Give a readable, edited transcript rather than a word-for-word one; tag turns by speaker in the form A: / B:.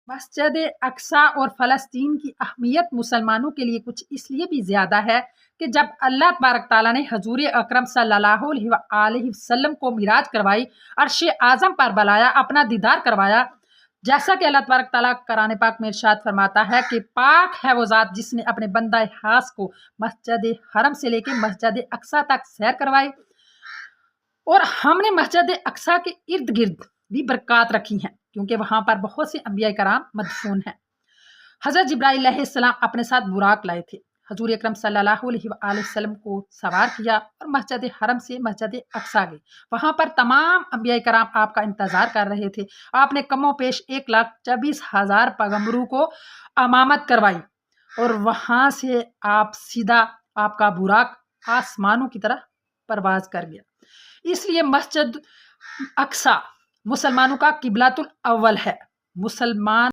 A: مسجد اقصی اور فلسطین کی اہمیت مسلمانوں کے لیے کچھ اس لیے بھی زیادہ ہے کہ جب اللہ تبارک تعالیٰ نے حضور اکرم صلی اللہ علیہ وآلہ وسلم کو معراج کروائی، عرش اعظم پر بلایا، اپنا دیدار کروایا، جیسا کہ اللہ تبارک تعالیٰ قرآن پاک میں ارشاد فرماتا ہے کہ پاک ہے وہ ذات جس نے اپنے بندہ خاص کو مسجد حرم سے لے کے مسجد اقصی تک سیر کروائی، اور ہم نے مسجد اقصی کے ارد گرد بھی برکات رکھی ہیں کیونکہ وہاں پر بہت سے انبیاء کرام مدفون ہیں۔ حضرت جبرائیل علیہ السلام اپنے ساتھ براق لائے تھے، حضور اکرم صلی اللہ علیہ وآلہ وسلم کو سوار کیا اور مسجد حرم سے مسجد اقصی گئے۔ وہاں پر تمام انبیاء کرام آپ کا انتظار کر رہے تھے۔ آپ نے کم و پیش 1,24,000 پیغمبروں کو امامت کروائی اور وہاں سے آپ سیدھا آپ کا براق آسمانوں کی طرح پرواز کر گیا۔ اس لیے مسجد اقصی مسلمانوں کا قبلۃ الاول ہے۔ مسلمان